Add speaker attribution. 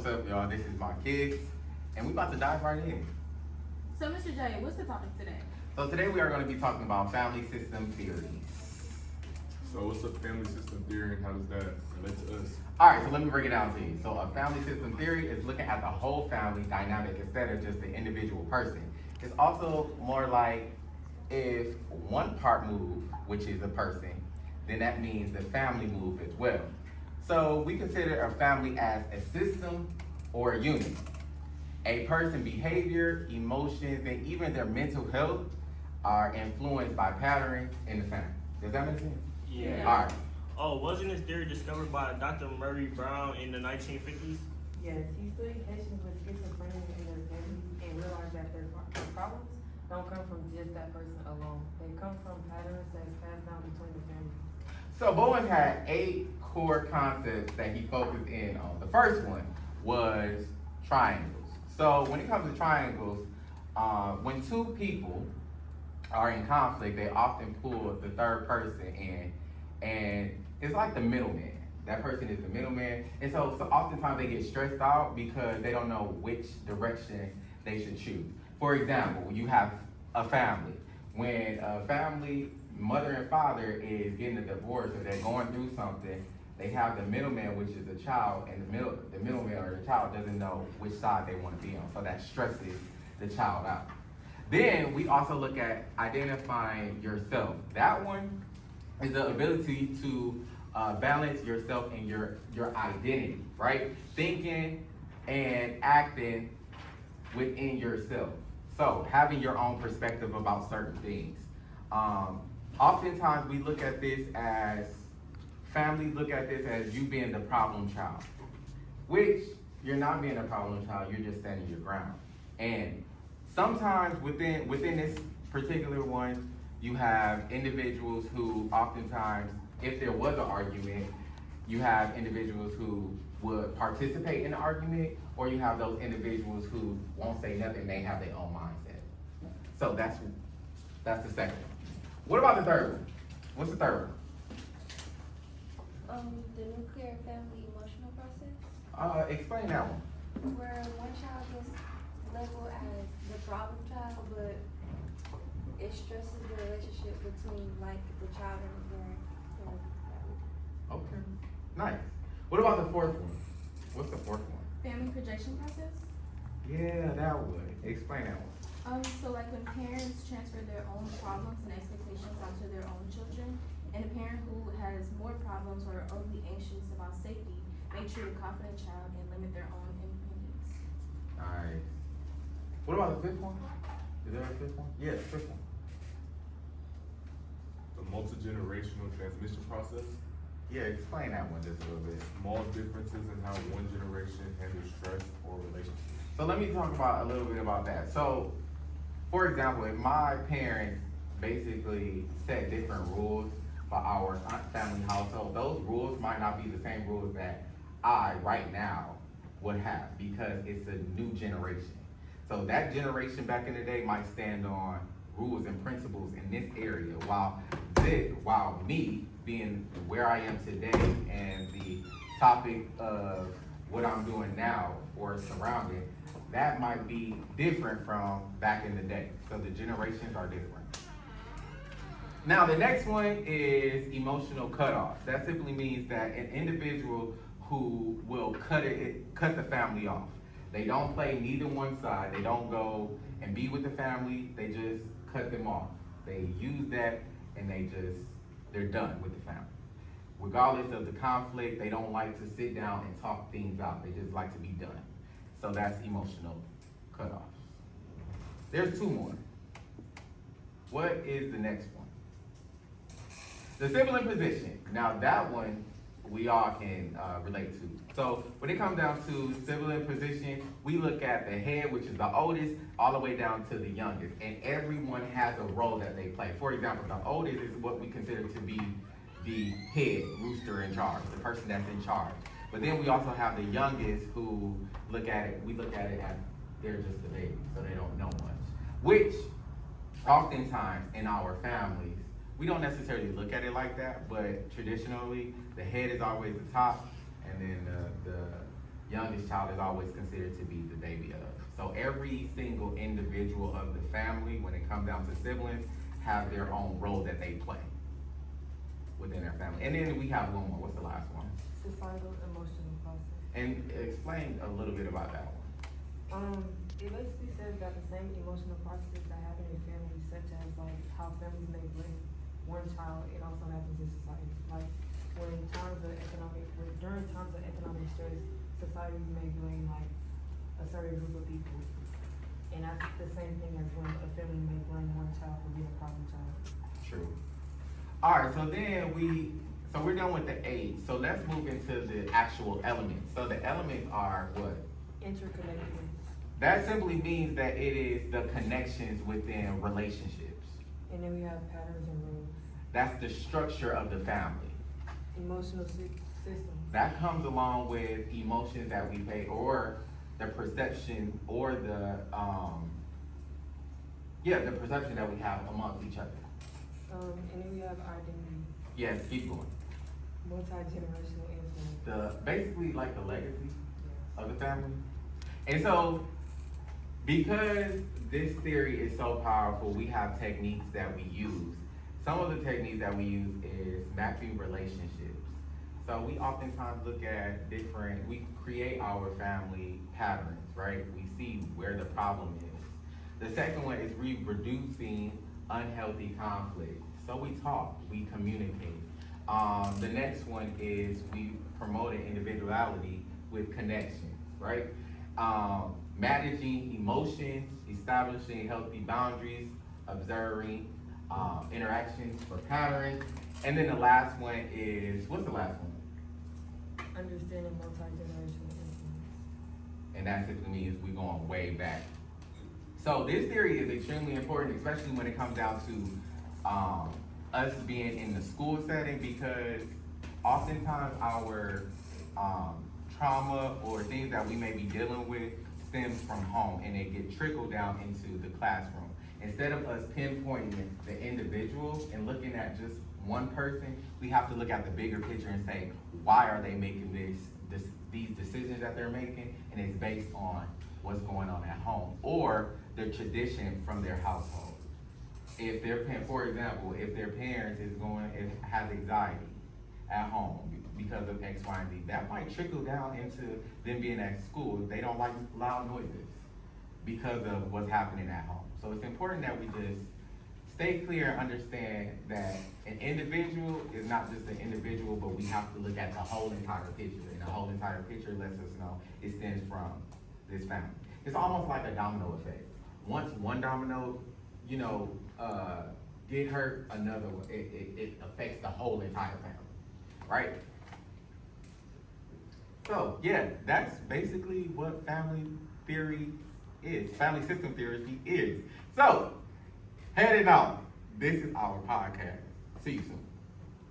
Speaker 1: What's up, y'all? This is my kids, and we about to dive right in.
Speaker 2: So, Mr. J, what's the topic today?
Speaker 1: So today we are going to be talking about family system theories.
Speaker 3: So what's up family system theory and how does that relate to us?
Speaker 1: All right, so let me break it down to you. So a family system theory is looking at the whole family dynamic instead of just the individual person. It's also more like if one part moves, which is a person, then that means the family move as well. So we consider a family as a system or a unit. A person's behavior, emotions, and even their mental health are influenced by patterns in the family. Does that make sense?
Speaker 2: Yeah.
Speaker 1: All right.
Speaker 4: Oh, wasn't this theory discovered by Dr. Murray Brown in the 1950s?
Speaker 5: Yes, he studied Haitians with schizophrenia in their families and realized that their problems don't come from just that person alone. They come from patterns that's passed down between the families.
Speaker 1: So Bowen had 8 core concepts that he focused in on. The first one was triangles. So when it comes to triangles, when two people are in conflict, they often pull the third person in, and it's like the middleman. That person is the middleman, and so oftentimes they get stressed out because they don't know which direction they should choose. For example, you have a family. When a family, mother and father is getting a divorce or they're going through something, they have the middleman, which is the child, and the middleman or the child doesn't know which side they want to be on. So that stresses the child out. Then we also look at identifying yourself. That one is the ability to balance yourself and your identity, right? Thinking and acting within yourself. So having your own perspective about certain things. Oftentimes we look at this as, families look at this as you being the problem child, which you're not being a problem child, you're just standing your ground. And sometimes within this particular one, you have individuals who oftentimes, if there was an argument, you have individuals who would participate in the argument, or you have those individuals who won't say nothing, they have their own mindset. So that's the second one. What about the third one? What's the third one?
Speaker 6: The nuclear family emotional process,
Speaker 1: Explain that one.
Speaker 6: where one child is labeled as the problem child, but it stresses the relationship between like the child and the parent.
Speaker 1: Okay, nice. What about the fourth one? What's the fourth one?
Speaker 2: Family projection process?
Speaker 1: Yeah, that would. Explain that one.
Speaker 2: So like when parents transfer their own problems and expectations onto their own children, and a parent who has more problems or overly anxious about safety may treat a confident child and limit their own independence.
Speaker 1: Nice. What about the fifth one? Is there a fifth one? Yeah, the fifth one.
Speaker 3: The multi-generational transmission process.
Speaker 1: Yeah, explain that one just a little bit.
Speaker 3: Small differences in how one generation handles stress or relationships.
Speaker 1: So let me talk about a little bit about that. So, for example, if my parents basically set different rules for our family household, those rules might not be the same rules that I right now would have because it's a new generation. So that generation back in the day might stand on rules and principles in this area, while me being where I am today and the topic of what I'm doing now or surrounding, that might be different from back in the day. So the generations are different. Now the next one is emotional cutoff. That simply means that an individual who will cut the family off. They don't play neither one side. They don't go and be with the family. They just cut them off. They use that and they're done with the family. Regardless of the conflict, they don't like to sit down and talk things out. They just like to be done. So that's emotional cutoff. There's 2 more. What is the next one? The sibling position. Now that one we all can relate to. So when it comes down to sibling position, we look at the head, which is the oldest, all the way down to the youngest. And everyone has a role that they play. For example, the oldest is what we consider to be the head, rooster in charge, the person that's in charge. But then we also have the youngest who we look at it as they're just a baby, so they don't know much. Which oftentimes in our families, we don't necessarily look at it like that, but traditionally, the head is always the top, and then youngest child is always considered to be the baby of. So every single individual of the family, when it comes down to siblings, have their own role that they play within their family. And then we have one more. What's the last one?
Speaker 5: Societal emotional process.
Speaker 1: And explain a little bit about that one.
Speaker 5: It basically says that the same emotional processes that happen in families, such as like how families may blame one child, it also happens in society. Like during times of economic stress, societies may blame like a certain group of people. And that's the same thing as when a family may blame one child for being a problem child.
Speaker 1: True. Alright, so we're done with the age. So let's move into the actual elements. So the elements are what?
Speaker 5: Interconnectedness.
Speaker 1: That simply means that it is the connections within relationships.
Speaker 5: And then we have patterns and rules.
Speaker 1: That's the structure of the family.
Speaker 5: Emotional systems.
Speaker 1: That comes along with emotions that we pay, or the perception, or the perception that we have amongst each other.
Speaker 5: And then we have identity.
Speaker 1: Yes, keep going.
Speaker 5: Multi-generational influence.
Speaker 1: Basically like the legacy
Speaker 5: Yes.
Speaker 1: of the family. And so, because this theory is so powerful, we have techniques that we use. Some of the techniques that we use is mapping relationships. So we oftentimes look at we create our family patterns, right? We see where the problem is. The second one is reducing unhealthy conflict. So we talk, we communicate. The next one is we promote individuality with connections, right? Managing emotions, establishing healthy boundaries, observing interactions for patterns. And then the last one is, what's the last one?
Speaker 5: Understanding multi-generational influence.
Speaker 1: And that simply means we're going way back. So this theory is extremely important, especially when it comes down to us being in the school setting, because oftentimes our trauma or things that we may be dealing with stems from home, and it get trickled down into the classroom. Instead of us pinpointing the individual and looking at just one person, we have to look at the bigger picture and say, why are they making these decisions that they're making? And it's based on what's going on at home or the tradition from their household. If for example, if their parents has anxiety at home because of X, Y, and Z, that might trickle down into them being at school. They don't like loud noises because of what's happening at home. So it's important that we just stay clear and understand that an individual is not just an individual, but we have to look at the whole entire picture. And the whole entire picture lets us know it stems from this family. It's almost like a domino effect. Once one domino, get hurt, another one, it affects the whole entire family, right? So yeah, that's basically what family theory is. Family system theory is. So, heading out. This is our podcast. See you soon.